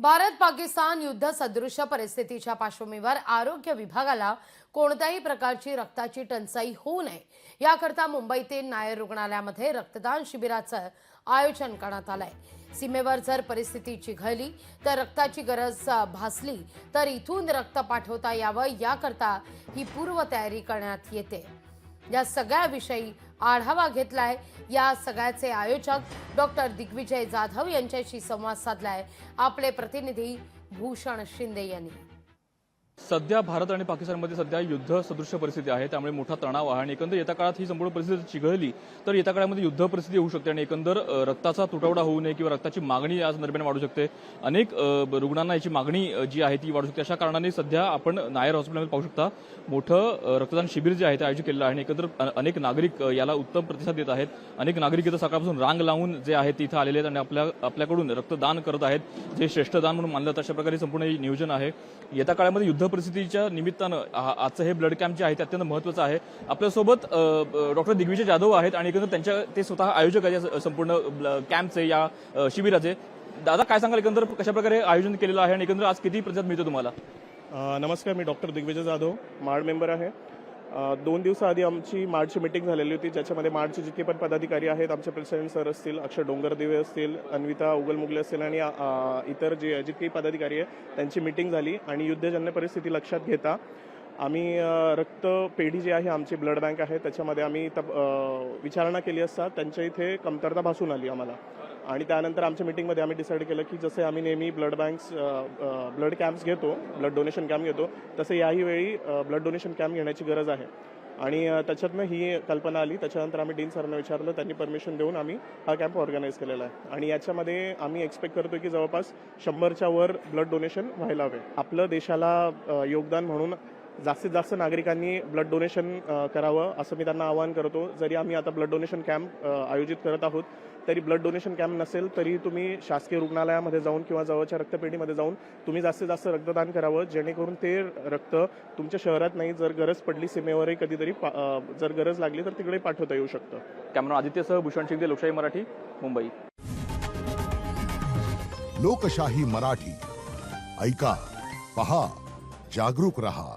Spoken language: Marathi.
भारत पाकिस्तान युद्ध सदृश परिस्थितीच्या पार्श्वभूमीवर आरोग्य विभागाला कोणत्याही प्रकारची रक्ताची टंचाई होऊ नये याकरता मुंबईतील नायर रुग्णालयामध्ये रक्तदान शिबिराचं आयोजन करण्यात आलंय। सीमेवर जर परिस्थिती चिघळली तर रक्ताची गरज भासली तर इथून रक्त पाठवता यावं याकरता ही पूर्वतयारी करण्यात येते। या सगळ्याविषयी आढावा घेतलाय। या सगळ्याचे आयोजक डॉक्टर दिग्विजय जाधव यांच्याशी संवाद साधलाय आपले प्रतिनिधी भूषण शिंदे यांनी। सध्या भारत आणि पाकिस्तानमध्ये सध्या युद्ध सदृश परिस्थिती आहे, त्यामुळे मोठा तणाव आहे आणि एकंदर येत्या काळात ही संपूर्ण परिस्थिती चिघळली तर येत्या काळामध्ये युद्ध परिस्थिती होऊ शकते आणि एकंदर रक्ताचा तुटवडा होऊ नये किंवा रक्ताची मागणी या संदर्भाने वाढू शकते। अनेक रुग्णांना याची मागणी जी आहे ती वाढू शकते। अशा कारणाने सध्या आपण नायर हॉस्पिटलमध्ये पाहू शकता मोठं रक्तदान शिबिर जे आहे ते आयोजित केलेलं आहे आणि एकंदर अनेक नागरिक याला उत्तम प्रतिसाद देत आहेत। अनेक नागरिक इथं सकाळपासून रांग लावून जे आहे तिथं आलेले आहेत आणि आपल्याकडून रक्तदान करत आहेत, जे श्रेष्ठ दान म्हणून मानलं जातं। अशा प्रकारे संपूर्ण नियोजन आहे। येत्या काळामध्ये युद्ध परिस्थितीच्या निमित्तानं आजचं हे ब्लड कॅम्प जे आहे ते अत्यंत महत्त्वाचं आहे। आपल्यासोबत डॉक्टर दिग्विजय जाधव आहेत आणि एकंदर ते स्वतः आयोजक आहेत संपूर्ण कॅम्पचे या शिबिराचे। दादा, काय सांगाल एकंदर कशा प्रकारे आयोजन केलेलं आहे आणि एकंदर आज किती प्रतिसाद मिळतो तुम्हाला? नमस्कार, मी डॉक्टर दिग्विजय जाधव, मार्ड मेंबर आहे। 2 दिवसाआधी आमची मार्डची मीटिंग झालेली होती, ज्याच्यामध्ये मार्डचे जितके पण पदाधिकारी आहेत, आमचे प्रेसिडेंट सर असतील, अक्षय डोंगरदेवे असतील, अन्विता उगल मुगले असतील आणि इतर जितके पदाधिकारी आहेत त्यांची मीटिंग झाली आणि युद्धजन्य परिस्थिती लक्षात घेता आम्ही रक्तपेढी जी आहे आमची ब्लड बँक आहे त्याच्यामध्ये आम्ही विचारणा केली असता त्यांच्या इथे कमतरता भासून आली आम्हाला आणि त्यानंतर आमच्या मीटिंगमध्ये आम्ही डिसाईड केलं की जसे आम्ही नेहमी ब्लड कॅम्प्स घेतो, ब्लड डोनेशन कॅम्प घेतो, तसे याही वेळी ब्लड डोनेशन कॅम्प घेण्याची गरज आहे आणि त्याच्यातनं ही कल्पना आली। त्याच्यानंतर आम्ही डीन सरांना विचारलं, त्यांनी परमिशन देऊन आम्ही हा कॅम्प ऑर्गनाईज केलेला आहे आणि याच्यामध्ये आम्ही एक्सपेक्ट करतो की जवळपास 100च्या वर ब्लड डोनेशन व्हायला हवे। आपलं देशाला योगदान म्हणून जास्तीत जास्त नागरिकांनी ब्लड डोनेशन करावं असं मी त्यांना आवाहन करतो। जरी आम्ही आता ब्लड डोनेशन कॅम्प आयोजित करत आहोत तरी ब्लड डोनेशन कॅम्प नसेल तरी तुम्ही शासकीय रुग्णालयामध्ये जाऊन किंवा जवळच्या रक्तपेढीमध्ये जाऊन तुम्ही जास्तीत जास्त रक्तदान करावं, जेणेकरून ते रक्त तुमच्या शहरात नाही, जर गरज पडली सीमेवरही कधीतरी जर गरज लागली तर तिकडे पाठवता येऊ शकतं। कॅमेरा आदित्यसह भूषण शिंदे, लोकशाही मराठी, मुंबई। लोकशाही मराठी ऐका, पहा, जागरूक रहा।